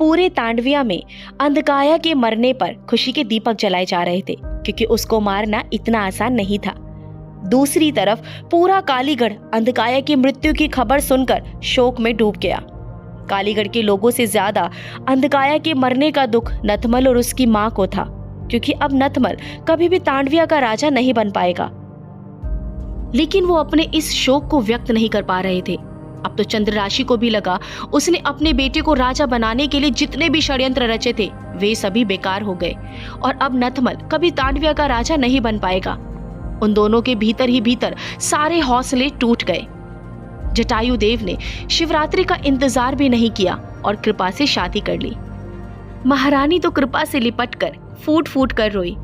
पूरे तांडविया में अंधकाया के मरने पर खुशी के दीपक जलाए जा रहे थे, क्योंकि उसको मारना इतना आसान नहीं था। दूसरी तरफ पूरा कालीगढ़ अंधकाया की मृत्यु की खबर सुनकर शोक में डूब गया। कालीगढ़ के लोगों से ज्यादा अंधकाया के मरने का दुख नथमल और उसकी मां को था, क्योंकि अब नथमल कभी भी तांडविया का राजा नहीं बन पाएगा। लेकिन वो अपने इस शोक को व्यक्त नहीं कर पा रहे थे। अब तो चंद्रराशि को भी लगा उसने अपने बेटे को राजा बनाने के लिए जितने भी षड्यंत्र रचे थे वे सभी बेकार हो गए, और अब नथमल कभी तांडविया का राजा नहीं बन पाएगा। उन दोनों के भीतर ही भीतर सारे हौसले टूट गए। जटायु देव ने शिवरात्रि का इंतजार भी नहीं किया और कृपा से शादी कर ली। महारानी तो कृपा से लिपटकर फूट फूट कर रोई।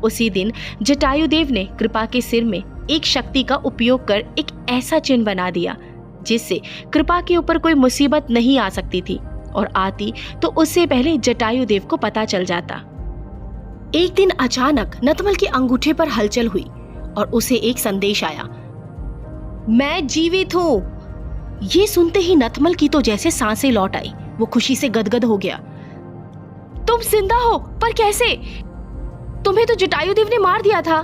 उसी दिन जटायु देव ने कृपा के सिर में एक शक्ति का उपयोग कर एक ऐसा चिन्ह बना दिया जिससे कृपा के ऊपर कोई मुसीबत नहीं आ सकती थी, और आती तो उससे पहले जटायु देव को पता चल जाता। एक दिन अचानक नथमल के अंगूठे पर हलचल हुई और उसे एक संदेश आया, मैं जीवित हूं। ये सुनते ही नथमल की तो जैसे सांसें लौट आई। वो खुशी से गदगद हो गया। तुम जिंदा हो? पर कैसे? तुम्हें तो जटायु देव ने मार दिया था।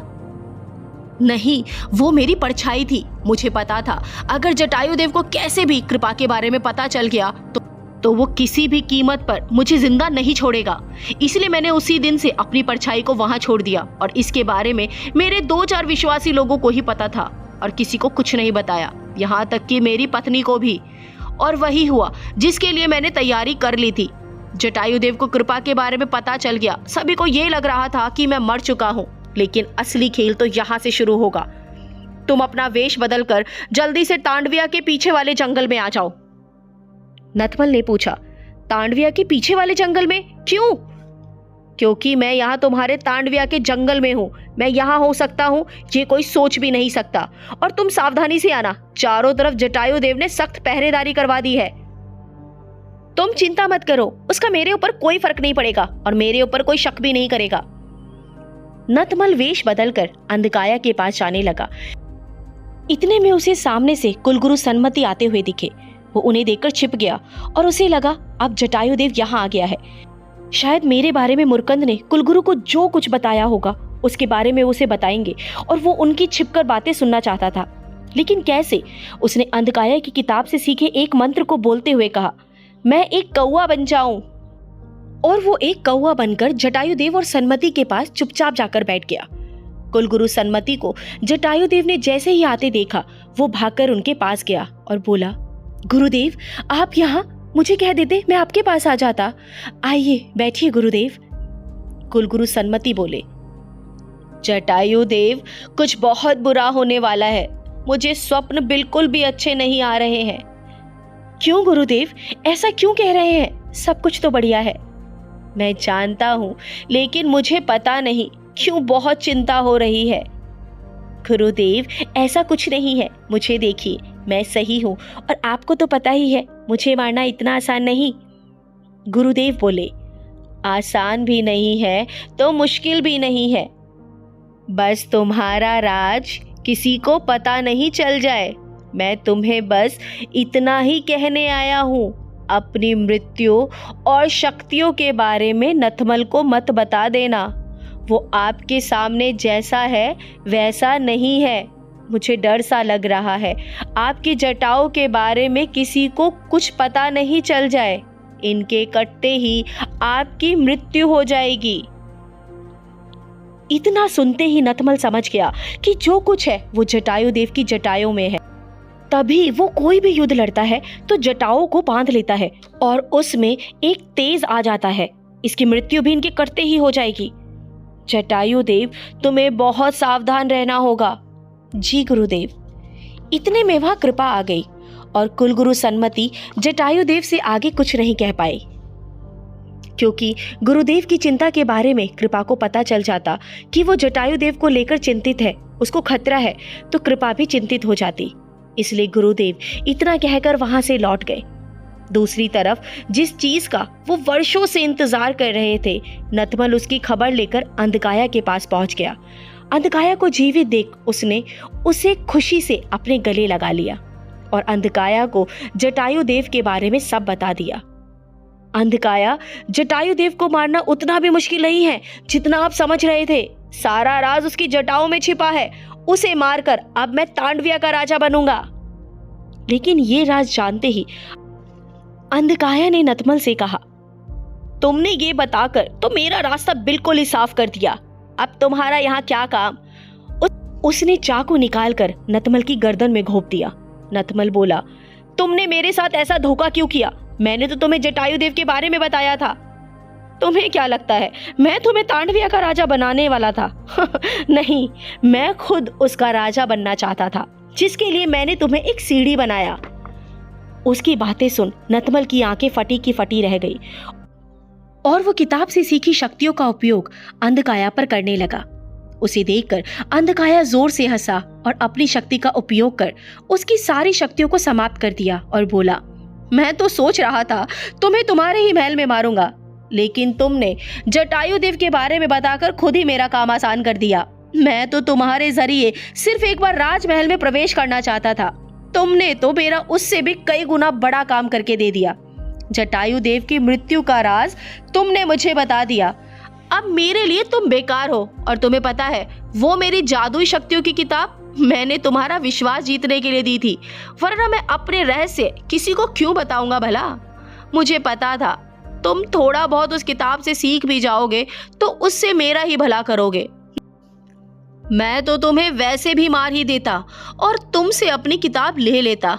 नहीं, वो मेरी परछाई थी। मुझे पता था अगर जटायु देव को कैसे भी कृपा के बारे में पता चल गया तो वो किसी भी कीमत पर मुझे जिंदा नहीं छोड़ेगा। इसलिए मैंने उसी दिन से अपनी परछाई को वहां छोड़ दिया, और इसके बारे में मेरे 2-4 विश्वासी लोगों को ही पता था और किसी को कुछ नहीं बताया, यहाँ तक कि मेरी पत्नी को भी। और वही हुआ जिसके लिए मैंने तैयारी कर ली थी। जटायु देव को कृपा के बारे में पता चल गया। सभी को ये लग रहा था कि मैं मर चुका हूँ, लेकिन असली खेल तो यहाँ से शुरू होगा। तुम अपना वेश बदलकर जल्दी से तांडविया के पीछे वाले जंगल में आ जाओ। नथमल ने पूछा, तांडविया के पीछे वाले जंगल में? क्यों? क्योंकि मैं यहाँ तुम्हारे तांडविया के जंगल में हूँ। मैं यहाँ हो सकता हूँ ये कोई सोच भी नहीं सकता। और तुम सावधानी से आना। चारों तरफ जटायु देव ने सख्त पहरेदारी करवा दी है। तुम चिंता मत करो, उसका मेरे ऊपर कोई फर्क नहीं पड़ेगा और मेरे ऊपर कोई शक भी नहीं करेगा। नथमल वेश बदलकर अंधकाया के पास जाने लगा। इतने में उसे सामने से कुलगुरु सन्मति आते हुए दिखे। वो उन्हें देखकर छिप गया और उसे लगा अब जटायु देव यहाँ आ गया है। शायद मेरे बारे में मुरकंद ने कुलगुरु को जो कुछ बताया होगा उसके बारे में उसे बताएंगे, और वो उनकी छिपकर बातें सुनना चाहता था। लेकिन कैसे? उसने अंधकाया की किताब से सीखे एक मंत्र को बोलते हुए कहा, मैं एक कौवा बन जाऊं। और वो एक कौवा बनकर जटायु देव और सन्मति के पास चुपचाप जाकर बैठ गया। कुलगुरु सन्मति को जटायु देव ने जैसे ही आते देखा वो भागकर उनके पास गया और बोला, गुरुदेव आप यहाँ? मुझे कह देते, मैं आपके पास आ जाता। आइए बैठिए गुरुदेव। कुलगुरु सन्मति बोले, जटायु देव कुछ बहुत बुरा होने वाला है। मुझे स्वप्न बिल्कुल भी अच्छे नहीं आ रहे हैं। क्यों गुरुदेव, ऐसा क्यों कह रहे हैं? सब कुछ तो बढ़िया है। मैं जानता हूं, लेकिन मुझे पता नहीं क्यों बहुत चिंता हो रही है। गुरुदेव ऐसा कुछ नहीं है, मुझे देखिए, मैं सही हूं और आपको तो पता ही है मुझे मारना इतना आसान नहीं। गुरुदेव बोले, आसान भी नहीं है तो मुश्किल भी नहीं है। बस तुम्हारा राज किसी को पता नहीं चल जाए। मैं तुम्हें बस इतना ही कहने आया हूं। अपनी मृत्यु और शक्तियों के बारे में नथमल को मत बता देना। वो आपके सामने जैसा है वैसा नहीं है। मुझे डर सा लग रहा है आपकी जटाओं के बारे में किसी को कुछ पता नहीं चल जाए। इनके कटते ही आपकी मृत्यु हो जाएगी। इतना सुनते ही नथमल समझ गया कि जो कुछ है वो जटायु देव की जटाओं में है। तभी वो कोई भी युद्ध लड़ता है तो जटाओं को बांध लेता है और उसमें एक तेज आ जाता है। इसकी मृत्यु भी इनके कटते ही हो जाएगी। जटायु देव तुम्हें बहुत सावधान रहना होगा। जी गुरुदेव। इतने में वहां कृपा आ गई और कुलगुरु सन्मति जटायु देव से आगे कुछ नहीं कह पाए, क्योंकि गुरुदेव की चिंता के बारे में कृपा को पता चल जाता कि वो जटायु देव को लेकर चिंतित है, उसको खतरा है, तो कृपा भी चिंतित हो जाती। इसलिए गुरुदेव इतना कहकर वहां से लौट गए। दूसरी तरफ जिस चीज का वो वर्षों से इंतजार कर रहे थे, नथमल उसकी खबर लेकर अंधकाया के पास पहुंच गया। अंधकाया को जीवित देख उसने उसे खुशी से अपने गले लगा लिया और अंधकाया को जटायु देव के बारे में सब बता दिया। अंधकाया, जटायु देव को मारना उतना भी मुश्किल नहीं है जितना आप समझ रहे थे। सारा राज उसकी जटाओं में छिपा है। उसे मारकर अब मैं तांडविया का राजा बनूंगा। लेकिन ये राज जानते ही अंधकाया ने नतमल से कहा, तुमने ये बताकर तो मेरा रास्ता बिल्कुल ही साफ कर दिया। अब तुम्हारा यहाँ क्या काम? उसने चाकू निकालकर नतमल की गर्दन में घोंप दिया। नतमल बोला, तुमने मेरे साथ ऐसा धोखा क्यों किया? मैंने तो तुम्हें जटायु देव के बारे में बताया था। तुम्हें क्या लगता है मैं तुम्हें तांडविया का राजा बनाने वाला था? नहीं, मैं खुद उसका राजा बनना चाहता था, जिसके लिए मैंने तुम्हें एक सीढ़ी बनाया। उसकी बातें सुन नतमल की आंखें फटी की फटी रह गई और वो किताब से सीखी शक्तियों का उपयोग अंधकाया पर करने लगा। उसे देखकर अंधकाया जोर से हंसा और अपनी शक्ति का उपयोग कर उसकी सारी शक्तियों को समाप्त कर दिया और बोला, मैं तो सोच रहा था तुम्हें तुम्हारे ही महल में मारूंगा, लेकिन तुमने जटायु देव के बारे में बताकर खुद ही मेरा काम आसान कर दिया। मैं तो तुम्हारे जरिए सिर्फ एक बार राजमहल में प्रवेश करना चाहता था। तुमने तो मेरा उससे भी कई गुना बड़ा काम करके दे दिया। जटायु देव की मृत्यु का राज तुमने मुझे बता दिया। अब मेरे लिए तुम बेकार हो। और तुम्हें पता है वो मेरी जादुई शक्तियों की किताब मैंने तुम्हारा विश्वास जीतने के लिए दी थी, वरना मैं अपने रहस्य किसी को क्यों बताऊंगा भला? मुझे पता था तुम थोड़ा बहुत उस किताब से सीख भी जाओगे तो उससे मेरा ही भला करोगे। मैं तो तुम्हें वैसे भी मार ही देता और तुमसे अपनी किताब ले लेता।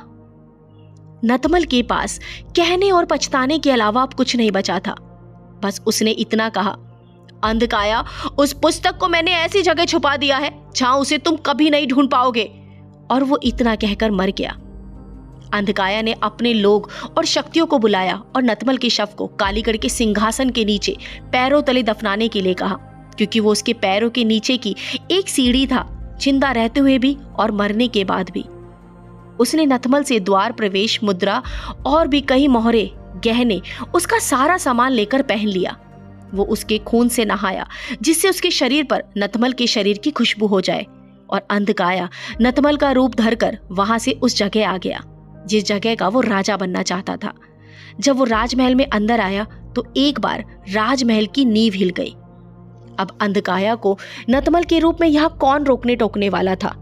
नतमल के पास कहने और पछताने के अलावा अब कुछ नहीं बचा था। बस उसने इतना कहा, अंधकाया, उस पुस्तक को मैंने ऐसी जगह छुपा दिया है जहां उसे तुम कभी नहीं ढूंढ पाओगे। और वो इतना कहकर मर गया। अंधकाया ने अपने लोग और शक्तियों को बुलाया और नतमल के शव को कालीगढ़ के सिंहासन के नीचे पैरों तले दफनाने के लिए कहा, क्योंकि वो उसके पैरों के नीचे की एक सीढ़ी था, जिंदा रहते हुए भी और मरने के बाद भी। उसने नतमल से द्वार प्रवेश मुद्रा और भी कई मोहरे, गहने, उसका सारा सामान लेकर पहन लिया। वो उसके खून से नहाया, जिससे उसके शरीर पर नतमल के शरीर की खुशबू हो जाए। और अंधकाया नतमल का रूप धरकर वहां से उस जगह आ गया जिस जगह का वो राजा बनना चाहता था। जब वो राजमहल में अंदर आया तो एक बार राजमहल की नींव हिल गई। अब अंधकाया को नतमल के रूप में यहाँ कौन रोकने टोकने वाला था?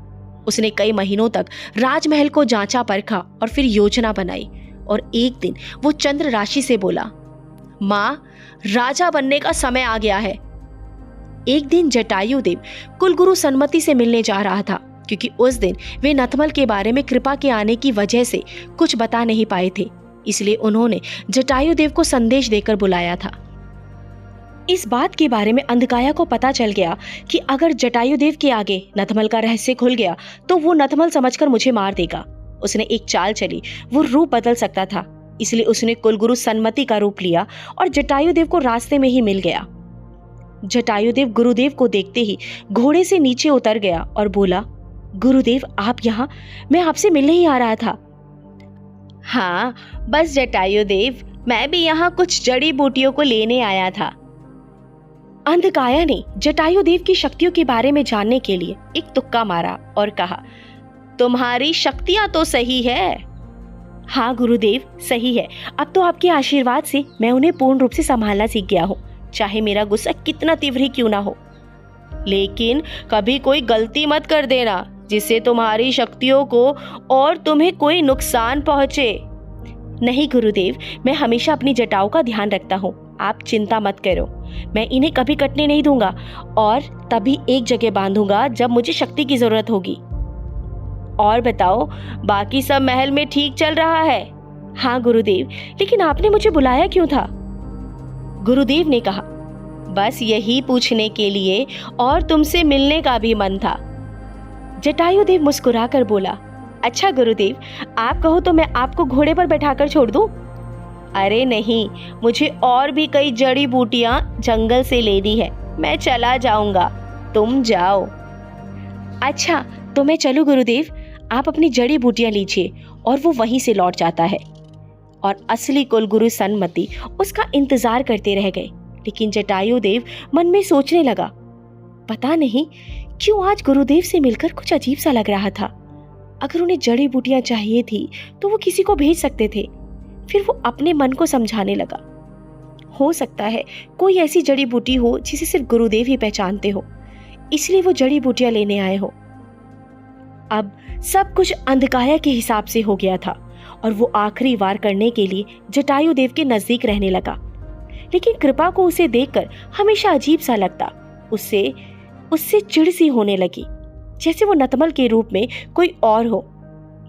उसने कई महीनों तक राजमहल को जांचा परखा और फिर योजना बनाई। और एक दिन वो चंद्र राशि से बोला, माँ, राजा बनने का समय आ गया है। एक दिन जटायु देव कुलगुरु सन्मति से मिलने जा रहा था, क्योंकि उस दिन वे नतमल के बारे में कृपा के आने की वजह से कुछ बता नहीं पाए थे, इसलिए उन्होंने जटायु देव को संदेश देकर बुलाया था। इस बात के बारे में अंधकाया को पता चल गया कि अगर जटायु देव के आगे नतमल का रहस्य खुल गया तो वो नतमल समझकर मुझे मार देगा। उसने एक चाल चली, वो रूप बदल सकता था, इसलिए उसने कुलगुरु सन्मति का रूप लिया और जटायु देव को रास्ते में ही मिल गया। जटायु देव गुरुदेव को देखते ही घोड़े से नीचे उतर गया और बोला, गुरुदेव, आप यहाँ? मैं आपसे मिलने ही आ रहा था। हाँ, बस जटायु देव, मैं भी यहाँ कुछ जड़ी बूटियों को लेने आया था। अंधकाया ने जटायु देव की शक्तियों के बारे में जानने के लिए एक तुक्का मारा और कहा, तुम्हारी शक्तियां तो सही है। हाँ गुरुदेव, सही है। अब तो आपके आशीर्वाद से मैं उन्हें पूर्ण रूप से संभालना सीख गया हूँ, चाहे मेरा गुस्सा कितना तीव्र ही क्यों ना हो। लेकिन कभी कोई गलती मत कर देना जिससे तुम्हारी शक्तियों को और तुम्हें कोई नुकसान पहुंचे। नहीं गुरुदेव, मैं हमेशा अपनी जटाओं का ध्यान रखता हूँ, आप चिंता मत करो। मैं इन्हें कभी कटने नहीं दूंगा और तभी एक जगह बांधूंगा जब मुझे शक्ति की जरूरत होगी। और बताओ, बाकी सब महल में ठीक चल रहा है? हाँ गुरुदेव, लेकिन आपने मुझे बुलाया क्यों था? गुरुदेव ने कहा, बस यही पूछने के लिए और तुमसे मिलने का भी मन था। जटायु देव मुस्कुराकर बोला, अच्छा गुरुदेव, आप कहो तो मैं आपको घोड़े पर बैठाकर छोड़ दूं? अरे नहीं, मुझे और भी कई जड़ी बूटियां जंगल से लेनी है, मैं चला जाऊंगा, तुम जाओ। अच्छा तो मैं चलूं गुरुदेव? आप अपनी जड़ी बूटियां लीजिए। और वो वहीं से लौट जाता है। और असली कुलगुरु सन्मति उसका इंतजार करते रह गए। लेकिन जटायु देव मन में सोचने लगा, पता नहीं क्यों आज गुरुदेव से मिलकर कुछ अजीब सा लग रहा था। अगर उन्हें जड़ी बूटियां चाहिए थी तो वो किसी को भेज सकते थे। फिर वो अपने मन को समझाने लगा, हो सकता है कोई ऐसी जड़ी बूटी हो जिसे सिर्फ गुरुदेव ही पहचानते हो, इसलिए वो जड़ी बूटियां लेने आए हो। अब सब कुछ अंधकाया के हिसाब से हो गया था और वो आखिरी वार करने के लिए जटायु देव के नजदीक रहने लगा। लेकिन कृपा को उसे देखकर हमेशा अजीब सा लगता। उससे चिढ़ सी होने लगी, जैसे वो नतमल के रूप में कोई और हो।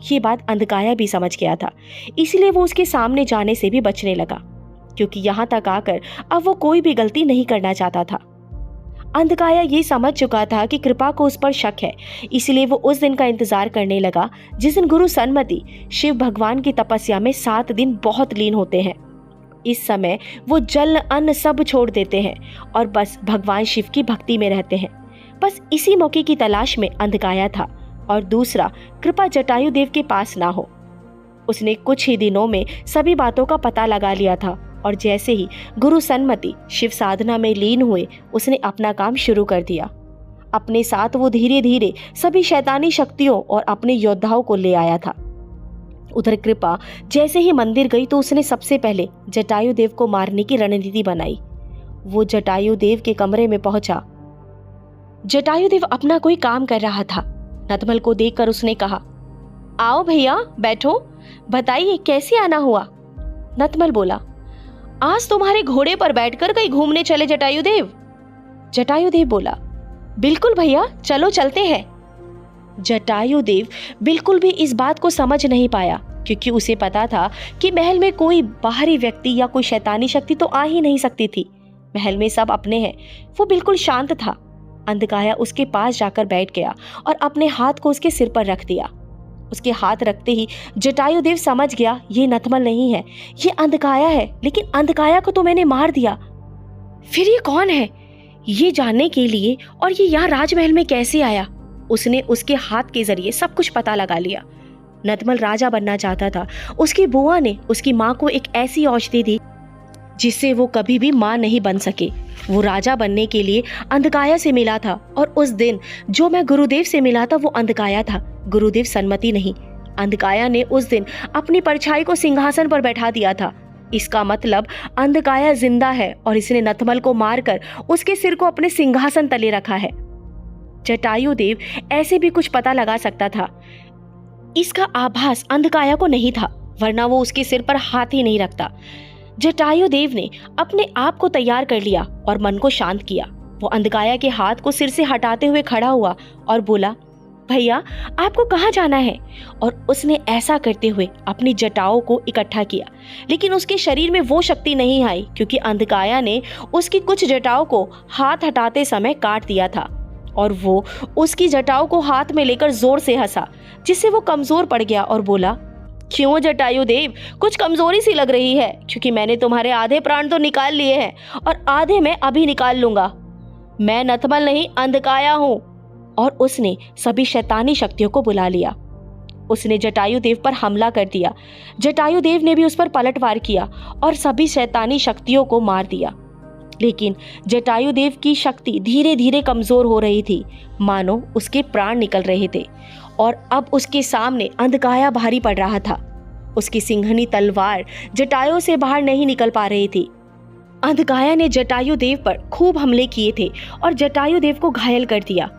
ये बात अंधकाया भी समझ गया था, इसलिए वो उसके सामने जाने से भी बचने लगा, क्योंकि यहाँ तक आकर अब वो कोई भी गलती नहीं करना चाहता था। अंधकाया ये समझ चुका था कि कृपा को उस पर शक है, इसलिए वो उस दिन का इंतजार करने लगा जिस दिन गुरु सन्मति शिव भगवान की तपस्या में 7 दिन बहुत लीन होते हैं। इस समय वो जल अन्न सब छोड़ देते हैं और बस भगवान शिव की भक्ति में रहते हैं। बस इसी मौके की तलाश में अंधकाया था, और दूसरा, कृपा जटायु देव के पास ना हो। उसने कुछ ही दिनों में सभी बातों का पता लगा लिया था, और जैसे ही गुरु सन्मति शिव साधना में लीन हुए, उसने अपना काम शुरू कर दिया। अपने साथ वो धीरे धीरे सभी शैतानी शक्तियों और अपने योद्धाओं को ले आया था। उधर कृपा जैसे ही मंदिर गई तो उसने सबसे पहले जटायु देव को मारने की रणनीति बनाई। वो जटायु देव के कमरे में पहुंचा। जटायु देव अपना कोई काम कर रहा था। नतमल को देखकर उसने कहा, आओ भैया बैठो, बताइए कैसे आना हुआ। नतमल बोला, आज तुम्हारे घोड़े पर बैठकर कहीं घूमने चले जटायु देव। जटायु देव बोला, बिल्कुल भैया, चलो चलते हैं। जटायु देव बिल्कुल भी इस बात को समझ नहीं पाया, क्योंकि उसे पता था कि महल में कोई बाहरी व्यक्ति या कोई शैतानी शक्ति तो आ ही नहीं सकती थी। महल में सब अपने हैं। वो बिल्कुल शांत था। अंधकाया उसके पास जाकर बैठ गया और अपने हाथ को उसके सिर पर रख दिया। उसके हाथ रखते ही जटायु देव समझ गया, ये नतमल नहीं है, ये अंधकाया है। लेकिन अंधकाया को तो मैंने मार दिया, फिर ये कौन है? ये जानने के लिए, और ये यहाँ राजमहल में कैसे आया? उसने उसके हाथ के जरिए सब कुछ पता लगा लिया। नतमल राजा बनना चाहता था। उसकी बुआ ने उसकी माँ को एक ऐसी औषधि दी जिससे वो कभी भी माँ नहीं बन सके। वो राजा बनने के लिए अंधकाया से मिला था, और उस दिन जो मैं गुरुदेव से मिला था वो अंधकाया था, गुरुदेव सन्मति नहीं। अंधकाया ने उस दिन अपनी परछाई को सिंहासन पर बैठा दिया था। इसका मतलब अंधकाया जिंदा है और इसने नतमल को मारकर उसके सिर को अपने सिंहासन तले रखा है। जटायु देव ऐसे भी कुछ पता लगा सकता था। इसका आभास अंधकाया को नहीं था, वरना वो उसके सिर पर हाथ ही नहीं रखता। जटायु देव ने अपने आप को तैयार कर लिया और मन को शांत किया। वो अंधकाया के हाथ को सिर से हटाते हुए खड़ा हुआ और बोला, भैया आपको कहाँ जाना है? और उसने ऐसा करते हुए अपनी जटाओं को इकट्ठा किया, लेकिन उसके शरीर में वो शक्ति नहीं आई, क्योंकि अंधकाया ने उसकी कुछ जटाओं को हाथ हटाते समय काट दिया था, और वो उसकी जटाओं को हाथ में लेकर जोर से हंसा, जिससे वो कमजोर पड़ गया और बोला, क्यों जटायु देव, कुछ कमजोरी सी लग रही है? क्योंकि मैंने तुम्हारे आधे प्राण तो निकाल लिए हैं और आधे मैं अभी निकाल लूंगा। मैं नतमल नहीं, अंधकाया हूं। और उसने सभी शैतानी शक्तियों को बुला लिया। उसने जटायु देव पर हमला कर दिया। जटायु देव ने भी उस पर पलटवार किया और सभी शैतानी शक्तियों को मार दिया। लेकिन जटायु देव की शक्ति धीरे धीरे कमजोर हो रही थी, मानो उसके प्राण निकल रहे थे, और अब उसके सामने अंधकाया भारी पड़ रहा था। उसकी सिंघनी तलवार जटायु से बाहर नहीं निकल पा रही थी। अंधकाया ने जटायु देव पर खूब हमले किए थे और जटायु देव को घायल कर दिया।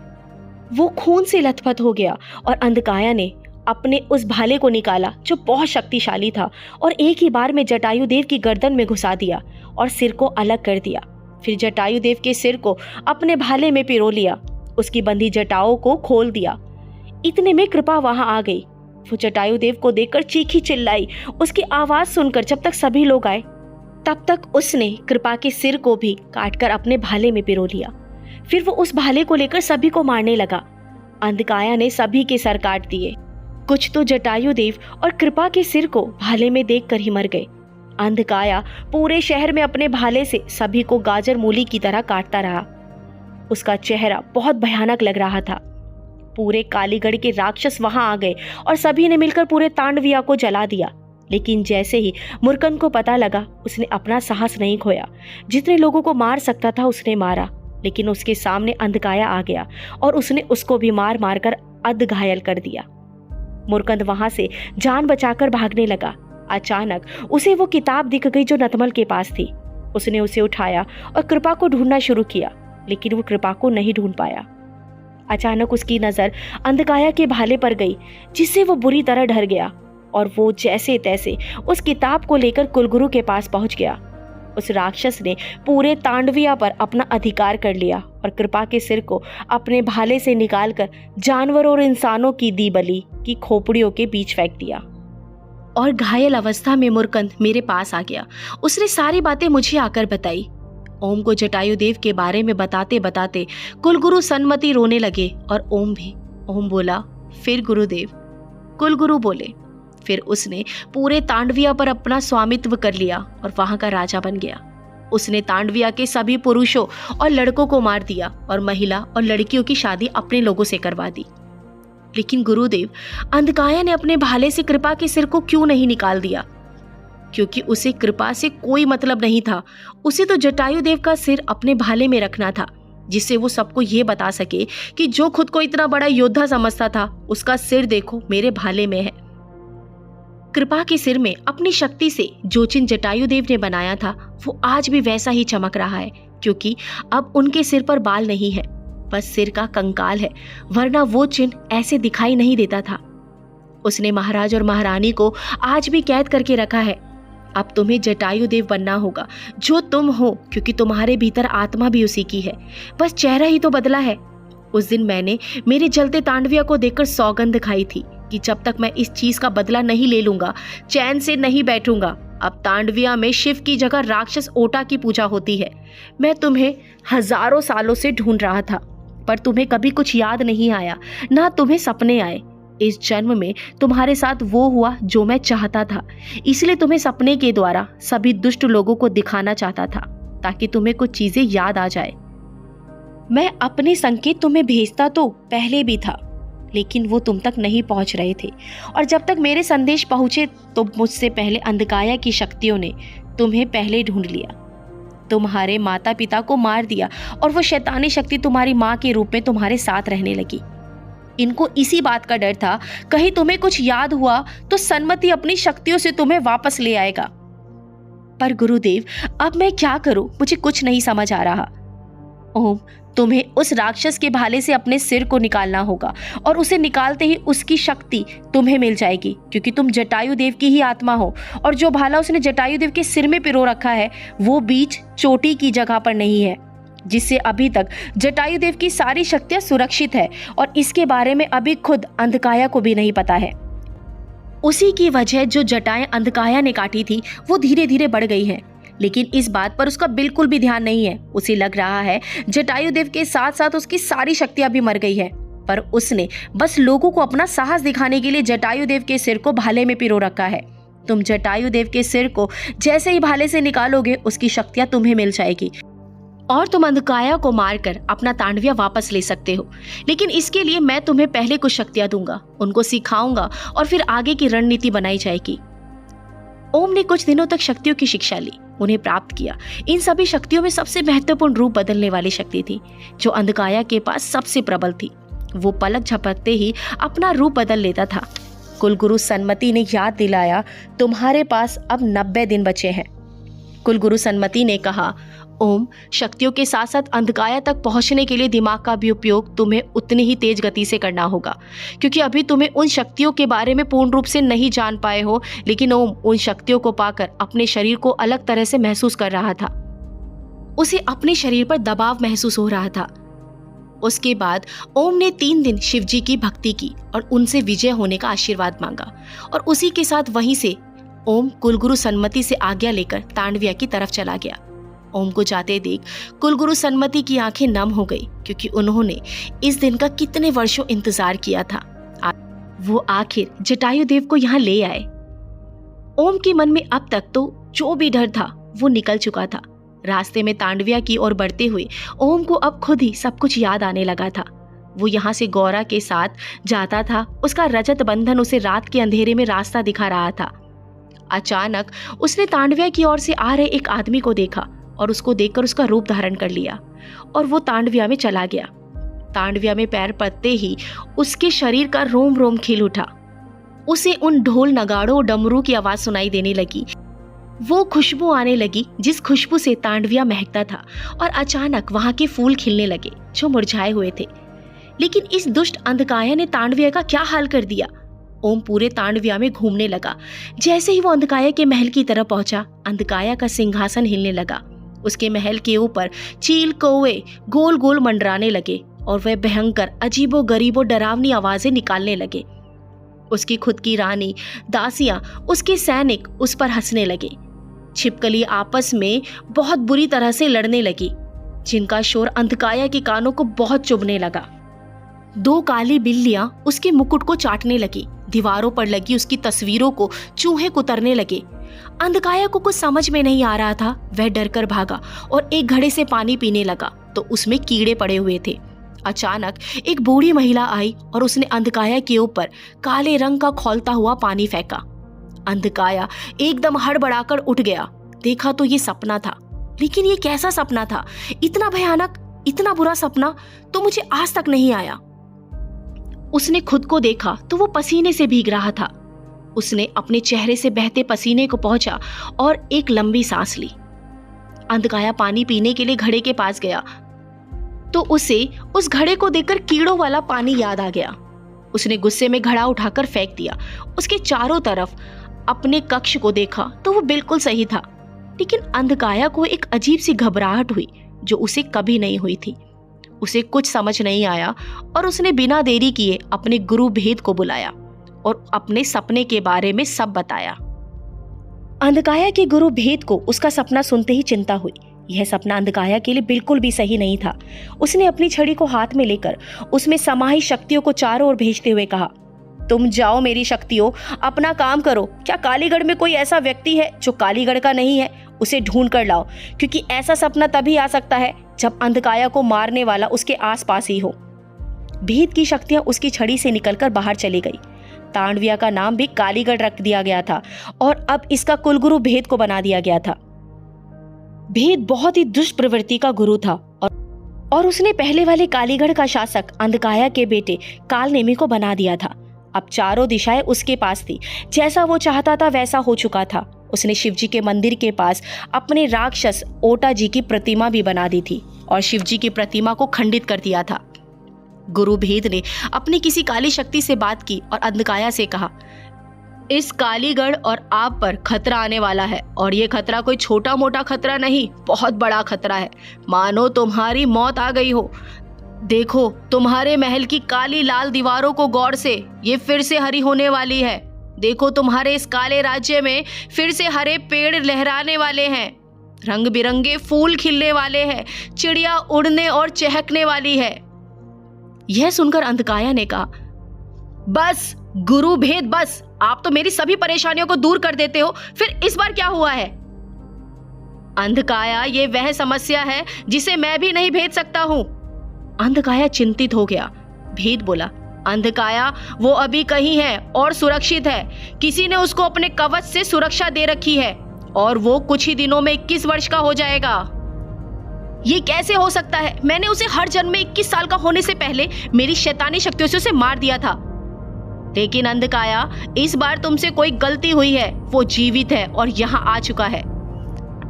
वो खून से लथपथ हो गया और अंधकाया ने अपने उस भाले को निकाला जो बहुत शक्तिशाली था, और एक ही बार में जटायु देव की गर्दन में घुसा दिया और सिर को अलग कर दिया। फिर जटायु देव के सिर को अपने भाले में पिरो लिया, उसकी बंधी जटाओं को खोल दिया। इतने में कृपा वहां आ गई। वो जटायु देव को देखकर चीखी चिल्लाई। उसकी आवाज सुनकर जब तक सभी लोग आए, तब तक उसने कृपा के सिर को भी काटकर अपने भाले में पिरो लिया। फिर वो उस भाले को लेकर सभी को मारने लगा। अंधकाया ने सभी के सर काट दिए। कुछ तो जटायु देव और कृपा के सिर को भाले में देखकर ही मर गए। अंधकाया पूरे शहर में अपने भाले से सभी को गाजर मूली की तरह काटता रहा। उसका चेहरा बहुत भयानक लग रहा था। पूरे कालीगढ़ के राक्षस वहां आ गए और सभी ने मिलकर पूरे तांडविया को जला दिया। लेकिन जैसे ही मुरकन को पता लगा, उसने अपना साहस नहीं खोया। जितने लोगों को मार सकता था उसने मारा, लेकिन उसके सामने अंधकाया आ गया और उसने उसको भी मार मार कर अध घायल कर दिया। मुरकंद वहां से जान बचाकर भागने लगा। अचानक उसे वो किताब दिख गई जो नतमल के पास थी। उसने उसे उठाया और कृपा को ढूंढना शुरू किया, लेकिन वो कृपा को नहीं ढूंढ पाया। अचानक उसकी नजर अंधकाया के भाले पर गई, जिससे वो बुरी तरह डर गया और वो जैसे तैसे उस किताब को लेकर कुलगुरु के पास पहुंच गया। उस राक्षस ने पूरे तांडविया पर अपना अधिकार कर लिया और कृपा के सिर को अपने भाले से निकालकर जानवरों और इंसानों की दी बलि की खोपड़ियों के बीच फेंक दिया। और घायल अवस्था में मुरकंद मेरे पास आ गया। उसने सारी बातें मुझे आकर बताई। ओम को जटायु देव के बारे में बताते बताते कुलगुरु सन्मति रोने लगे और ओम भी। ओम बोला, फिर गुरुदेव? कुलगुरु बोले, फिर उसने पूरे तांडविया पर अपना स्वामित्व कर लिया और वहां का राजा बन गया। उसने तांडविया के सभी पुरुषों और लड़कों को मार दिया और महिला और लड़कियों की शादी अपने लोगों से करवा दी। लेकिन गुरुदेव, अंधकाया ने अपने भाले से कृपा के सिर को क्यों नहीं निकाल दिया? क्योंकि उसे कृपा से कोई मतलब नहीं था। उसे तो जटायु देव का सिर अपने भाले में रखना था, जिससे वो सबको ये बता सके कि जो खुद को इतना बड़ा योद्धा समझता था, उसका सिर देखो मेरे भाले में है। कृपा के सिर में अपनी शक्ति से जो चिन्ह जटायु देव ने बनाया था, वो आज भी वैसा ही चमक रहा है, क्योंकि अब उनके सिर पर बाल नहीं है, बस सिर का कंकाल है, वरना वो चिन्ह ऐसे दिखाई नहीं देता था। उसने महाराज और महारानी को आज भी कैद करके रखा है। अब तुम्हें जटायु देव बनना होगा, जो तुम हो, क्योंकि तुम्हारे भीतर आत्मा भी उसी की है, बस चेहरा ही तो बदला है। उस दिन मैंने मेरे जलते तांडविया को देखकर सौगंध खाई थी कि जब तक मैं इस चीज का बदला नहीं ले लूंगा, चैन से नहीं बैठूंगा। अब तांडविया में शिव की जगह राक्षस ओटा की पूजा होती है। मैं तुम्हें हजारों सालों से ढूंढ रहा था, पर तुम्हें कभी कुछ याद नहीं आया, ना तुम्हें सपने आए। इस जन्म में तुम्हारे साथ वो हुआ जो मैं चाहता था, इसलिए तुम्हें सपने के द्वारा सभी दुष्ट लोगों को दिखाना चाहता था, ताकि तुम्हें कुछ चीजें याद आ जाए। मैं अपने संकेत तुम्हें भेजता तो पहले भी था, लेकिन वो तुम तक नहीं पहुंच रहे थे, और जब तक मेरे संदेश पहुंचे तो मुझसे पहले अंधकाया की शक्तियों ने तुम्हें पहले ढूंढ लिया, तुम्हारे माता पिता को मार दिया, और वो शैतानी शक्ति तुम्हारी माँ के रूप में तुम्हारे साथ रहने लगी। इनको इसी बात का डर था, कहीं तुम्हें कुछ याद हुआ तो सन्मति अपनी शक्तियों से तुम्हें वापस ले आएगा। पर गुरुदेव, अब मैं क्या करूं? मुझे कुछ नहीं समझ आ रहा। ओम, तुम्हें उस राक्षस के भाले से अपने सिर को निकालना होगा, और उसे निकालते ही उसकी शक्ति तुम्हें मिल जाएगी, क्योंकि तुम जटायु देव की ही आत्मा हो, और जो भाला उसने जटायु देव के सिर में पिरो रखा है, वो बीच चोटी की जगह पर नहीं है, जिससे अभी तक जटायु देव की सारी शक्तियां सुरक्षित है, और इसके बारे में अभी खुद अंधकाया को भी नहीं पता है। उसी की वजह जो जटाएं अंधकाया ने काटी थी, वो धीरे धीरे बढ़ गई है, लेकिन इस बात पर उसका बिल्कुल भी ध्यान नहीं है। उसे लग रहा है जटायु देव के साथ साथ उसकी सारी शक्तियां भी मर गई है, पर उसने बस लोगों को अपना साहस दिखाने के लिए जटायु देव के सिर को भाले में पिरो रखा है। तुम जटायु देव के सिर को जैसे ही भाले से निकालोगे, उसकी शक्तियां तुम्हें मिल जाएगी, और तुम अंधकाया को मारकर अपना तांडविया वापस ले सकते हो। लेकिन इसके लिए मैं तुम्हें पहले कुछ शक्तियां दूंगा, उनको सिखाऊंगा, और फिर आगे की रणनीति बनाई जाएगी। ओम ने कुछ दिनों तक शक्तियों की शिक्षा ली, उन्हें प्राप्त किया। इन सभी शक्तियों में सबसे महत्वपूर्ण रूप बदलने वाली शक्ति थी, जो अंधकाया के पास सबसे प्रबल थी। वो पलक झपकते ही अपना रूप बदल लेता था। कुलगुरु सन्मति ने याद दिलाया, तुम्हारे पास अब 90 दिन बचे हैं। कुलगुरु सन्मति ने कहा, ओम, शक्तियों के साथ साथ अंधकाया तक पहुंचने के लिए दिमाग का भी उपयोग तुम्हें उतनी ही तेज गति से करना होगा, क्योंकि अभी तुम्हें उन शक्तियों के बारे में पूर्ण रूप से नहीं जान पाए हो। लेकिन ओम उन शक्तियों को पाकर अपने शरीर को अलग तरह से महसूस कर रहा था। उसे अपने शरीर पर दबाव महसूस हो रहा था। उसके बाद ओम ने 3 दिन शिवजी की भक्ति की और उनसे विजय होने का आशीर्वाद मांगा, और उसी के साथ वहीं से ओम कुलगुरु सन्मति से आज्ञा लेकर तांडविया की तरफ चला गया। ओम को जाते देख कुलगुरु सन्मति की आंखें नम हो गई, क्योंकि उन्होंने इस दिन का कितने वर्षों इंतजार किया था। वो आखिर जटायु देव को यहाँ ले आए। ओम के मन में अब तक तो जो भी डर था वो निकल चुका था। रास्ते में तांडविया की ओर बढ़ते हुए ओम को अब खुद ही सब कुछ याद आने लगा था। वो यहाँ से गौरा के साथ जाता था, उसका रजत बंधन उसे रात के अंधेरे में रास्ता दिखा रहा था। अचानक उसने तांडविया की ओर से आ रहे एक आदमी को देखा, और उसको देखकर उसका रूप धारण कर लिया, और वो तांडविया में चला गया। तांडविया में पैर पड़ते ही उसके शरीर का रोम रोम खिल उठा। उसे उन ढोल, नगाड़ों और डमरू की आवाज सुनाई देने लगी, वो खुशबू आने लगी जिस खुशबू से तांडविया महकता था और अचानक वहां के फूल खिलने लगे जो मुरझाए हुए थे। लेकिन इस दुष्ट अंधकाया ने तांडविया का क्या हाल कर दिया। ओम पूरे तांडविया में घूमने लगा। जैसे ही वो अंधकाया के महल की तरफ पहुंचा, अंधकाया का सिंहासन हिलने लगा। उसके महल के ऊपर चील कौवे गोल गोल मंडराने लगे और वह भयंकर अजीबो गरीबो डरावनी आवाजें निकालने लगे। उसकी खुद की रानी, दासियां, उसके सैनिक उस पर हंसने लगे। छिपकली आपस में बहुत बुरी तरह से लड़ने लगी, जिनका शोर अंधकाया के कानों को बहुत चुभने लगा। 2 काली बिल्लियां उसके मुकुट को चाटने लगी। दीवारों पर लगी उसकी तस्वीरों को चूहे कुतरने लगे। अंधकाया को कुछ समझ में नहीं आ रहा था। वह डरकर भागा और एक घड़े से पानी पीने लगा तो उसमें कीड़े पड़े हुए थे। अचानक एक बूढ़ी महिला आई और उसने अंधकाया के ऊपर काले रंग का खौलता हुआ पानी फेंका। अंधकाया एकदम हड़बड़ाकर उठ गया। देखा तो ये सपना था, लेकिन ये कैसा सपना था? इतना भयानक, इतना बुरा सपना तो मुझे आज तक नहीं आया। उसने खुद को देखा तो वो पसीने से भीग रहा था। उसने अपने चेहरे से बहते पसीने को पोंछा और एक लंबी सांस ली। अंधकाया पानी पीने के लिए घड़े के पास गया तो उसे उस घड़े को देखकर कीड़ों वाला पानी याद आ गया। उसने गुस्से में घड़ा उठाकर फेंक दिया। उसके चारों तरफ अपने कक्ष को देखा तो वो बिल्कुल सही था, लेकिन अंधकाया को एक अजीब सी घबराहट हुई जो उसे कभी नहीं हुई थी। उसे कुछ समझ नहीं आया और उसने बिना देरी किए अपने गुरु भेद को बुलाया और अपने सपने के बारे में सब बताया। अंधकाया के गुरु भेद को उसका सपना सुनते ही चिंता हुई। यह सपना अंधकाया के लिए बिल्कुल भी सही नहीं था। उसने अपनी छड़ी को हाथ में लेकर उसमें समाहित शक्तियों को चारों ओर भेजते हुए कहा, तुम जाओ मेरी शक्तियों, अपना काम करो। क्या कालीगढ़ में कोई ऐसा व्यक्ति है जो कालीगढ़ का नहीं है? उसे ढूंढ कर लाओ, क्योंकि ऐसा सपना तभी आ सकता है जब अंधकाया को मारने वाला उसके आसपास ही हो। भेद की शक्तियां उसकी छड़ी से निकलकर बाहर चली गई। तांडविया का नाम भी कालीगढ़ रख दिया गया था और अब इसका कुलगुरु भेद को बना दिया गया था। भेद बहुत ही दुष्ट प्रवृत्ति का गुरु था और उसने पहले वाले कालीगढ़ का शासक अंधकाया के बेटे कालनेमी को बना दिया था। अब चारों दिशाएं उसके पास थी। जैसा वो चाहता था वैसा हो चुका था। उसने शिवजी के मंदिर के पास अपने राक्षस ओटा जी की प्रतिमा भी बना दी थी और शिवजी की प्रतिमा को खंडित कर दिया था। गुरु भेद ने अपनी किसी काली शक्ति से बात की और अंधकाया से कहा, इस कालीगढ़ और आप पर खतरा आने वाला है और ये खतरा कोई छोटा मोटा खतरा नहीं, बहुत बड़ा खतरा है। मानो तुम्हारी मौत आ गई हो। देखो तुम्हारे महल की काली लाल दीवारों को गौर से, ये फिर से हरी होने वाली है। देखो तुम्हारे इस काले राज्य में फिर से हरे पेड़ लहराने वाले हैं, रंग बिरंगे फूल खिलने वाले हैं, चिड़िया उड़ने और चहकने वाली है। यह सुनकर अंधकाया ने कहा, बस गुरु भेद, बस आप तो मेरी सभी परेशानियों को दूर कर देते हो, फिर इस बार क्या हुआ है? अंधकाया, ये वह समस्या है जिसे मैं भी नहीं भेद सकता हूं। अंधकाया चिंतित हो गया। भेद बोला, अंधकाया वो अभी कहीं है और सुरक्षित है। किसी ने उसको अपने कवच से सुरक्षा दे रखी है और वो कुछ ही दिनों में 21 वर्ष का हो जाएगा। ये कैसे हो सकता है? मैंने उसे हर जन्म में 21 साल का होने से पहले मेरी शैतानी शक्तियों से उसे मार दिया था। लेकिन अंधकाया, इस बार तुमसे कोई गलती हुई है। वो जीवित है और यहाँ आ चुका है।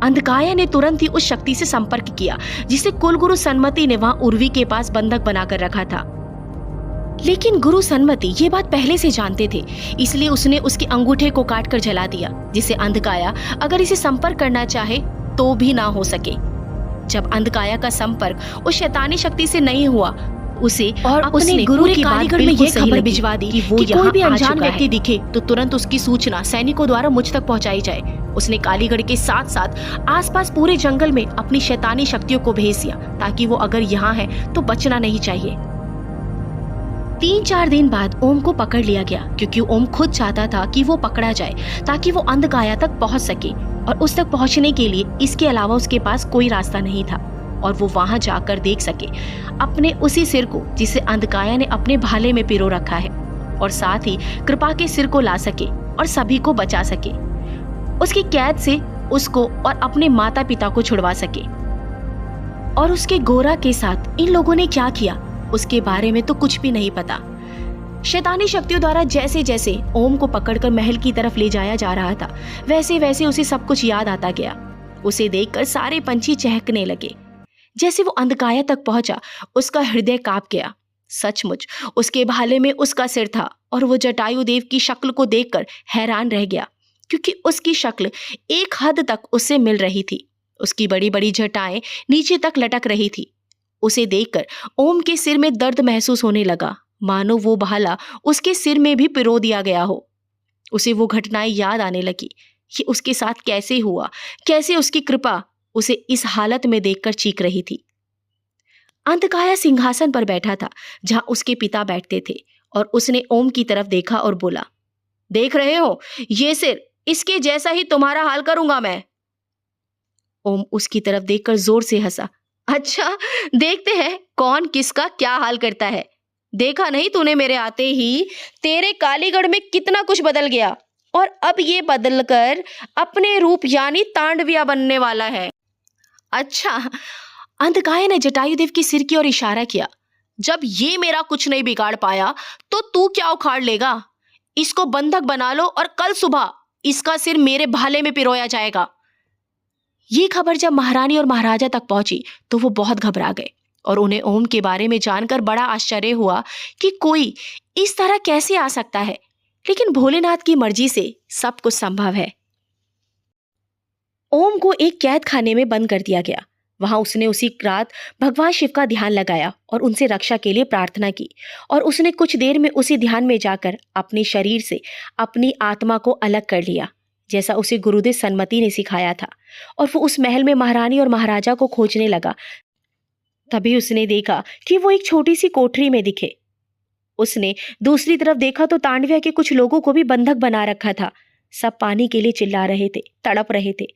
अंधकाया ने तुरंत ही उस शक्ति से संपर्क किया जिसे कुलगुरु सन्मति ने वहां उर्वी के पास बंधक बनाकर रखा था। लेकिन गुरु सन्मति ये बात पहले से जानते थे, इसलिए उसने उसके अंगूठे को काटकर जला दिया, जिसे अंधकाया अगर इसे संपर्क करना चाहे तो भी ना हो सके। जब अंधकाया का संपर्क उस शैतानी शक्ति से नहीं हुआ, उसे और अपने गुरु की कालीगढ़ में यह खबर भिजवा दी कि वो कोई भी अनजान व्यक्ति दिखे तो तुरंत उसकी सूचना सैनिकों द्वारा मुझ तक पहुंचाई जाए। उसने कालीगढ़ के साथ साथ आसपास पूरे जंगल में अपनी शैतानी शक्तियों को भेज दिया ताकि वो अगर यहाँ है तो बचना नहीं चाहिए। 3-4 दिन बाद ओम को पकड़ लिया गया, क्योंकि ओम खुद चाहता था कि वो पकड़ा जाए ताकि वो अंधकाया तक पहुंच सके, और उस तक पहुंचने के लिए इसके अलावा उसके पास कोई रास्ता नहीं था और वो वहां जाकर देख सके अपने उसी सिर को जिसे अंधकाया ने अपने भाले में पिरो रखा है, और साथ ही कृपा के सिर को ला सके और सभी को बचा सके, उसकी कैद से उसको और अपने माता पिता को छुड़वा सके। और उसके गोरा के साथ इन लोगों ने क्या किया उसके बारे में तो कुछ भी नहीं पता। शैतानी शक्तियों द्वारा जैसे जैसे ओम को पकड़कर महल की तरफ ले जाया जा रहा था, वैसे वैसे उसे सब कुछ याद आता गया। उसे देखकर सारे पंछी चहकने लगे। जैसे वो अंधकाया तक पहुंचा, उसका हृदय कांप गया। सचमुच उसके भाले में उसका सिर था और वो जटायु देव की शक्ल को देखकर हैरान रह गया, क्योंकि उसकी शक्ल एक हद तक उससे मिल रही थी। उसकी बड़ी बड़ी जटाएं नीचे तक लटक रही थी। उसे देखकर ओम के सिर में दर्द महसूस होने लगा, मानो वो भाला उसके सिर में भी पिरो दिया गया हो। उसे वो घटनाएं याद आने लगी कि उसके साथ कैसे हुआ, कैसे उसकी कृपा उसे इस हालत में देखकर चीख रही थी। अंधकाया सिंहासन पर बैठा था जहां उसके पिता बैठते थे, और उसने ओम की तरफ देखा और बोला, देख रहे हो ये सिर, इसके जैसा ही तुम्हारा हाल करूंगा मैं। ओम उसकी तरफ देखकर जोर से हंसा। अच्छा, देखते हैं कौन किसका क्या हाल करता है। देखा नहीं तूने मेरे आते ही तेरे कालीगढ़ में कितना कुछ बदल गया, और अब ये बदलकर अपने रूप यानी तांडविया बनने वाला है। अच्छा, अंधकाय ने जटायुदेव के सिर की ओर इशारा किया। जब ये मेरा कुछ नहीं बिगाड़ पाया तो तू क्या उखाड़ लेगा? इसको बंधक बना लो और कल सुबह इसका सिर मेरे भाले में पिरोया जाएगा। ये खबर जब महारानी और महाराजा तक पहुंची तो वो बहुत घबरा गए, और उन्हें ओम के बारे में जानकर बड़ा आश्चर्य हुआ कि कोई इस तरह कैसे आ सकता है। लेकिन भोलेनाथ की मर्जी से सब कुछ संभव है। ओम को एक कैद खाने में बंद कर दिया गया। वहां उसने उसी रात भगवान शिव का ध्यान लगाया और उनसे रक्षा के लिए प्रार्थना की, और उसने कुछ देर में उसी ध्यान में जाकर अपने शरीर से अपनी आत्मा को अलग कर लिया, जैसा उसे गुरुदेव सन्मति ने सिखाया था। और वो उस महल में महारानी और महाराजा को खोजने लगा। तभी उसने देखा कि वो एक छोटी सी कोठरी में दिखे। उसने दूसरी तरफ देखा तो तांडविया के कुछ लोगों को भी बंधक बना रखा था। सब पानी के लिए चिल्ला रहे थे, तड़प रहे थे।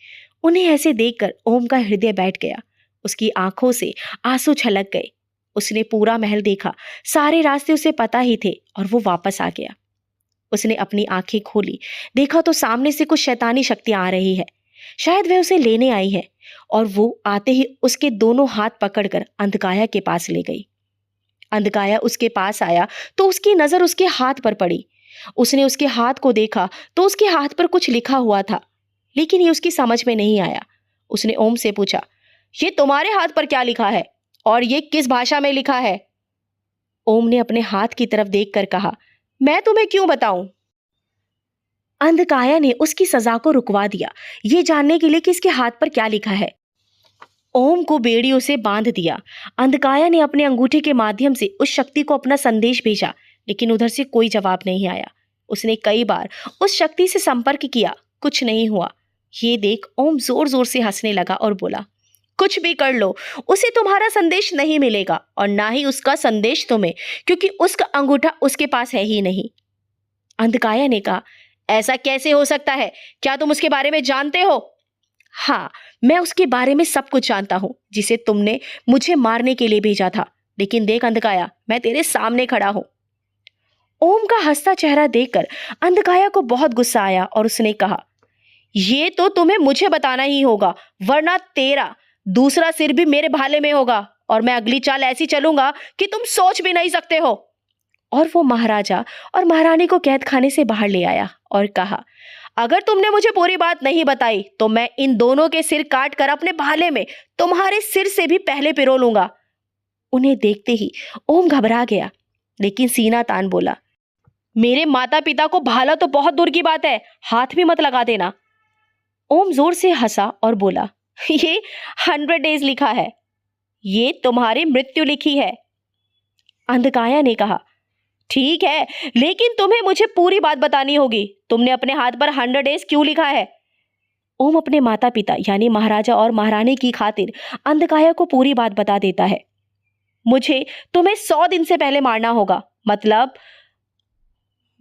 उन्हें ऐसे देखकर ओम का हृदय बैठ गया। उसकी आंखों से आंसू छलक गए। उसने पूरा महल देखा, सारे रास्ते उसे पता ही थे, और वो वापस आ गया। उसने अपनी आंखें खोली, देखा तो सामने से कुछ शैतानी शक्तियां आ रही है। शायद वह उसे लेने आई है, और वो आते ही उसके दोनों हाथ पकड़कर अंधकाया के पास ले गई। अंधकाया उसके पास आया तो उसकी नजर उसके हाथ पर पड़ी। उसने उसके हाथ को देखा तो उसके हाथ पर कुछ लिखा हुआ था, लेकिन ये उसकी समझ में नहीं आया। उसने ओम से पूछा, ये तुम्हारे हाथ पर क्या लिखा है और ये किस भाषा में लिखा है? ओम ने अपने हाथ की तरफ देखकर कहा, मैं तुम्हें क्यों बताऊं? अंधकाया ने उसकी सजा को रुकवा दिया, ये जानने के लिए कि इसके हाथ पर क्या लिखा है। ओम को बेड़ियों से बांध दिया। अंधकाया ने अपने अंगूठे के माध्यम से उस शक्ति को अपना संदेश भेजा, लेकिन उधर से कोई जवाब नहीं आया। उसने कई बार उस शक्ति से संपर्क किया, कुछ नहीं हुआ। ये देख ओम जोर जोर से हंसने लगा और बोला, कुछ भी कर लो, उसे तुम्हारा संदेश नहीं मिलेगा, और ना ही उसका संदेश तुम्हें, क्योंकि उसका अंगूठा उसके पास है ही नहीं। अंधकाया ने कहा, ऐसा कैसे हो सकता है? क्या तुम उसके बारे में जानते हो? हाँ, मैं उसके बारे में सब कुछ जानता हूं, जिसे तुमने मुझे मारने के लिए भेजा था। लेकिन देख अंधकाया, मैं तेरे सामने खड़ा हूं। ओम का हंसता चेहरा देखकर अंधकाया को बहुत गुस्सा आया, और उसने कहा, ये तो तुम्हें मुझे बताना ही होगा, वरना तेरा दूसरा सिर भी मेरे भाले में होगा, और मैं अगली चाल ऐसी चलूंगा कि तुम सोच भी नहीं सकते हो। और वो महाराजा और महारानी को कैद खाने से बाहर ले आया और कहा, अगर तुमने मुझे पूरी बात नहीं बताई तो मैं इन दोनों के सिर काट कर अपने भाले में तुम्हारे सिर से भी पहले पिरो लूंगा। उन्हें देखते ही ओम घबरा गया, लेकिन सीना तान बोला, मेरे माता पिता को भाला तो बहुत दूर की बात है, हाथ भी मत लगा देना। ओम जोर से हंसा और बोला, ये 100 डेज लिखा है, ये तुम्हारी मृत्यु लिखी है। अंधकाया ने कहा, ठीक है, लेकिन तुम्हें मुझे पूरी बात बतानी होगी। तुमने अपने हाथ पर 100 डेज क्यों लिखा है? ओम अपने माता पिता यानी महाराजा और महारानी की खातिर अंधकाया को पूरी बात बता देता है। मुझे तुम्हें 100 दिन से पहले मारना होगा, मतलब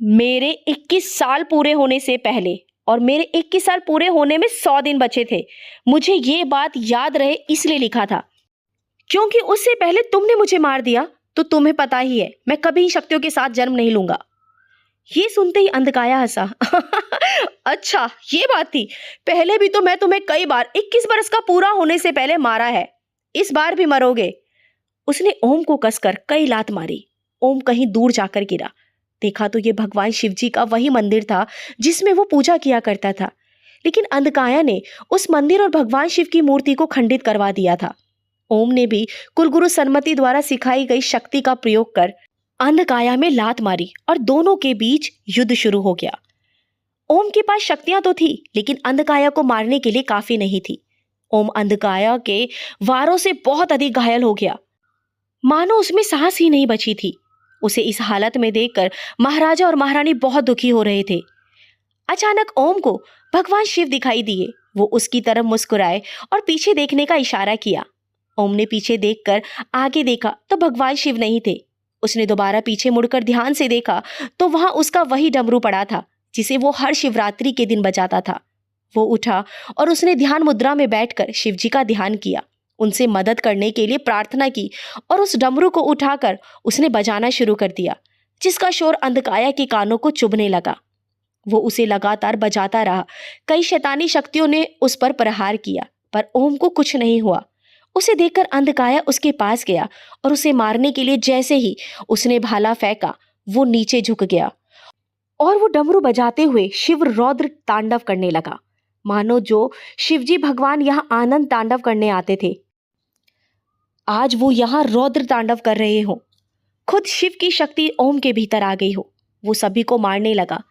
मेरे 21 साल पूरे होने से पहले, और मेरे 21 साल पूरे होने में 100 दिन बचे थे। मुझे ये बात याद रहे इसलिए लिखा था, क्योंकि उससे पहले तुमने मुझे मार दिया तो तुम्हें पता ही है मैं कभी शक्तियों के साथ जन्म नहीं लूंगा। ये सुनते ही अंधकाया हंसा। अच्छा, ये बात थी। पहले भी तो मैं तुम्हें कई बार 21 बरस का पूरा होने से पहले मारा है, इस बार भी मरोगे। उसने ओम को कसकर कई लात मारी। ओम कहीं दूर जाकर गिरा। देखा तो ये भगवान शिव जी का वही मंदिर था जिसमें वो पूजा किया करता था। लेकिन अंधकाया ने उस मंदिर और भगवान शिव की मूर्ति को खंडित करवा दिया था। ओम ने भी कुलगुरु सन्मति द्वारा सिखाई गई शक्ति का प्रयोग कर अंधकाया में लात मारी और दोनों के बीच युद्ध शुरू हो गया। ओम के पास शक्तियां तो थी, लेकिन अंधकाया को मारने के लिए काफी नहीं थी। ओम अंधकाया के वारों से बहुत अधिक घायल हो गया, मानो उसमें सांस ही नहीं बची थी। उसे इस हालत में देखकर महाराजा और महारानी बहुत दुखी हो रहे थे। अचानक ओम को भगवान शिव दिखाई दिए। वो उसकी तरफ मुस्कुराए और पीछे देखने का इशारा किया। ओम ने पीछे देखकर आगे देखा तो भगवान शिव नहीं थे। उसने दोबारा पीछे मुड़कर ध्यान से देखा तो वहां उसका वही डमरू पड़ा था जिसे वो हर शिवरात्रि के दिन बजाता था। वो उठा और उसने ध्यान मुद्रा में बैठकर शिव जी का ध्यान किया, उनसे मदद करने के लिए प्रार्थना की और उस डमरू को उठाकर उसने बजाना शुरू कर दिया, जिसका शोर अंधकाया के कानों को चुभने लगा। वो उसे लगातार बजाता रहा। कई शैतानी शक्तियों ने उस पर प्रहार किया, पर ओम को कुछ नहीं हुआ। उसे देखकर अंधकाया उसके पास गया और उसे मारने के लिए जैसे ही उसने भाला फेंका, वो नीचे झुक गया और वो डमरू बजाते हुए शिव रौद्र तांडव करने लगा, मानो जो शिवजी भगवान यहाँ आनंद तांडव करने आते थे, आज वो यहाँ रौद्र तांडव कर रहे हो। खुद शिव की शक्ति ओम के भीतर आ गई हो। वो सभी को मारने लगा।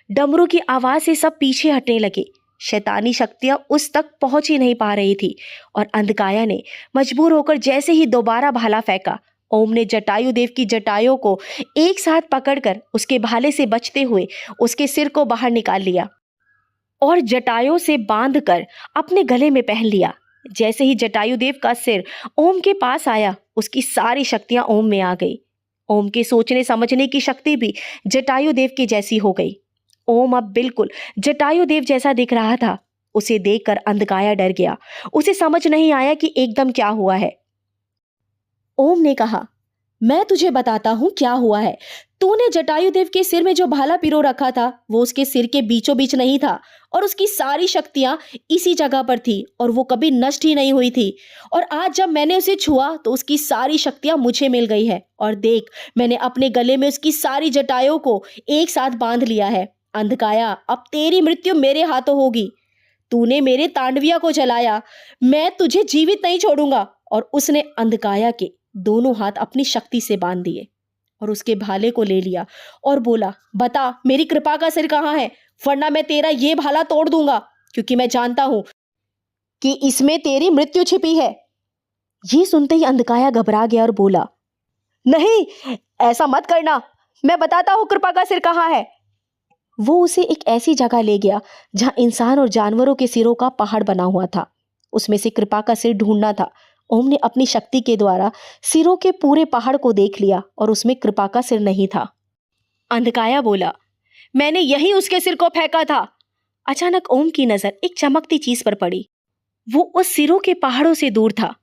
डमरू की आवाज से सब पीछे हटने लगे। शैतानी शक्तियां उस तक पहुंच ही नहीं पा रही थी और अंधकाया ने मजबूर होकर जैसे ही दोबारा भाला फेंका, ओम ने जटायु देव की जटायों को एक साथ पकड़कर उसके भाले से बचते हुए उसके सिर को बाहर निकाल लिया और जटायों से बांधकर अपने गले में पहन लिया। जैसे ही जटायु देव का सिर ओम के पास आया, उसकी सारी शक्तियां ओम में आ गई। ओम के सोचने समझने की शक्ति भी जटायु देव की जैसी हो गई। ओम अब बिल्कुल जटायु देव जैसा दिख रहा था। उसे देखकर अंधकाया डर गया। उसे समझ नहीं आया कि एकदम क्या हुआ है। ओम ने कहा, मैं तुझे बताता हूं क्या हुआ है। तूने जटायु देव के सिर में जो भाला पिरो रखा था वो उसके सिर के बीचों बीच नहीं था और उसकी सारी शक्तियां इसी जगह पर थी और वो कभी नष्ट ही नहीं हुई थी। और आज जब मैंने उसे छुआ तो उसकी सारी शक्तियां मुझे मिल गई है। और देख, मैंने अपने गले में उसकी सारी जटायों को एक साथ बांध लिया है। अंधकाया, अब तेरी मृत्यु मेरे हाथों होगी। तूने मेरे तांडविया को जलाया, मैं तुझे जीवित नहीं छोड़ूंगा। और उसने अंधकाया के दोनों हाथ अपनी शक्ति से बांध दिए और उसके भाले को ले लिया और बोला, बता मेरी कृपा का सिर कहाँ है, वरना मैं तेरा ये भाला तोड़ दूंगा, क्योंकि मैं जानता हूं कि इसमें तेरी मृत्यु छिपी है। ये सुनते ही अंधकाया घबरा गया और बोला, नहीं, ऐसा मत करना, मैं बताता हूं कृपा का सिर कहाँ है। वो उसे एक ऐसी जगह ले गया जहां इंसान और जानवरों के सिरों का पहाड़ बना हुआ था। उसमें से कृपा का सिर ढूंढना था। ओम ने अपनी शक्ति के द्वारा सिरों के पूरे पहाड़ को देख लिया और उसमें कृपा का सिर नहीं था। अंधकाया बोला, मैंने यही उसके सिर को फेंका था। अचानक ओम की नजर एक चमकती चीज पर पड़ी। वो उस सिरों के पहाड़ों से दूर था।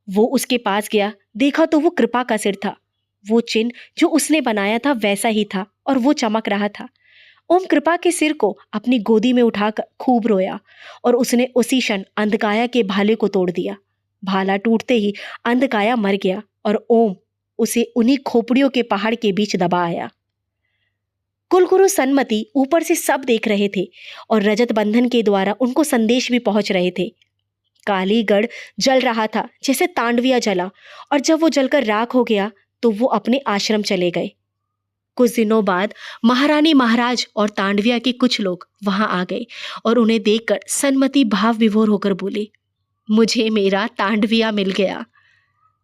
वो उसके पास गया, देखा तो वो कृपा का सिर था। वो चिन्ह जो उसने बनाया था वैसा ही था और वो चमक रहा था। ओम कृपा के सिर को अपनी गोदी में उठाकर खूब रोया और उसने उसी क्षण अंधकाया के भाले को तोड़ दिया। भाला टूटते ही अंधकाया मर गया और ओम उसे उन्हीं खोपड़ियों के पहाड़ के बीच दबा आया। कुलगुरु सन्मति ऊपर से सब देख रहे थे और रजत बंधन के द्वारा उनको संदेश भी पहुंच रहे थे। कालीगढ़ जल रहा था जैसे तांडविया जला, और जब वो जलकर राख हो गया तो वो अपने आश्रम चले गए। कुछ दिनों बाद महारानी, महाराज और तांडविया के कुछ लोग वहां आ गए और उन्हें देखकर सन्मति भाव विभोर होकर बोली, मुझे मेरा तांडविया मिल गया।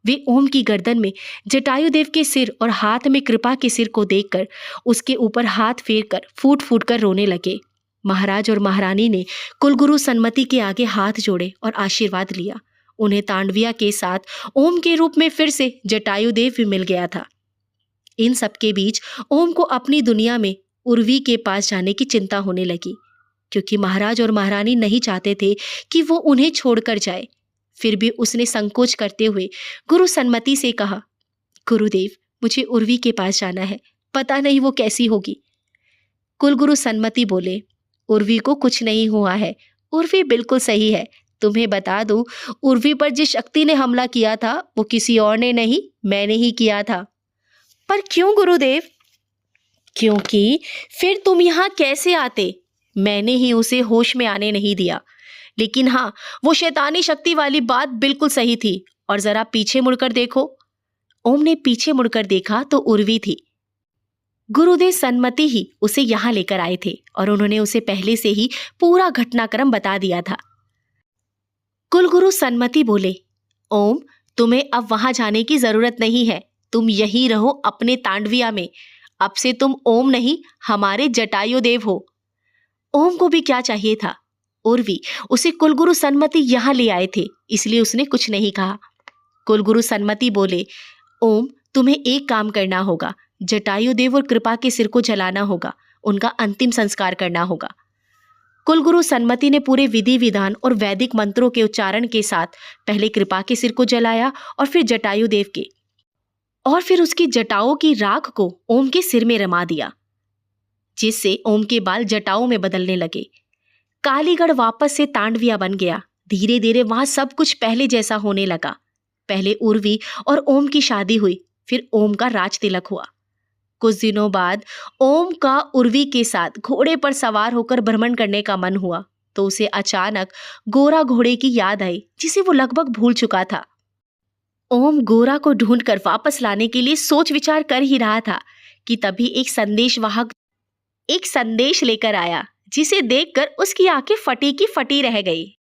वे ओम की गर्दन में जटायु देव के सिर और हाथ में कृपा के सिर को देखकर उसके ऊपर हाथ फेरकर फूट फूट कर रोने लगे। महाराज और महारानी ने कुलगुरु सन्मति के आगे हाथ जोड़े और आशीर्वाद लिया। उन्हें तांडविया के साथ ओम के रूप में फिर से जटायु देव भी मिल गया था। इन सबके बीच ओम को अपनी दुनिया में उर्वी के पास जाने की चिंता होने लगी, क्योंकि महाराज और महारानी नहीं चाहते थे कि वो उन्हें छोड़कर जाए। फिर भी उसने संकोच करते हुए गुरु सन्मति से कहा, गुरुदेव, मुझे उर्वी के पास जाना है, पता नहीं वो कैसी होगी। कुलगुरु सन्मति बोले, उर्वी को कुछ नहीं हुआ है, उर्वी बिल्कुल सही है। तुम्हें बता दूं, उर्वी पर जिस शक्ति ने हमला किया था वो किसी और ने नहीं, मैंने ही किया था। पर क्यों गुरुदेव? क्योंकि फिर तुम यहाँ कैसे आते? मैंने ही उसे होश में आने नहीं दिया। लेकिन हाँ, वो शैतानी शक्ति वाली बात बिल्कुल सही थी। और जरा पीछे मुड़कर देखो। ओम ने पीछे मुड़कर देखा तो उर्वी थी। गुरुदेव सन्मति ही उसे यहाँ लेकर आए थे और उन्होंने उसे पहले से ही पूरा घटनाक्रम बता दिया था। कुलगुरु सन्मति बोले, ओम, तुम्हें अब वहां जाने की जरूरत नहीं है। तुम यहीं रहो अपने तांडविया में। अब से तुम ओम नहीं, हमारे जटायु देव हो। ओम को भी क्या चाहिए था? उर्वी उसे कुलगुरु सन्मति यहाँ ले आए थे, इसलिए उसने कुछ नहीं कहा। कुलगुरु सन्मति बोले, ओम, तुम्हें एक काम करना होगा। जटायु देव और कृपा के सिर को जलाना होगा, उनका अंतिम संस्कार करना होगा। कुलगुरु सन्मति ने पूरे विधि विधान और वैदिक मंत्रों के उच्चारण के साथ पहले कृपा के सिर को जलाया और फिर जटायु देव के, और फिर उसकी जटाओं की राख को ओम के सिर में रमा दिया, जिससे ओम के बाल जटाओं में बदलने लगे। कालीगढ़ वापस से तांडविया बन गया। धीरे धीरे वहां सब कुछ पहले जैसा होने लगा। पहले उर्वी और ओम की शादी हुई, फिर ओम का राज तिलक हुआ। कुछ दिनों बाद ओम का उर्वी के साथ घोड़े पर सवार होकर भ्रमण करने का मन हुआ तो उसे अचानक गोरा घोड़े की याद आई, जिसे वो लगभग भूल चुका था। ओम गोरा को ढूंढकर वापस लाने के लिए सोच विचार कर ही रहा था कि तभी एक संदेशवाहक एक संदेश लेकर आया, जिसे देखकर उसकी आंखें फटी की फटी रह गई।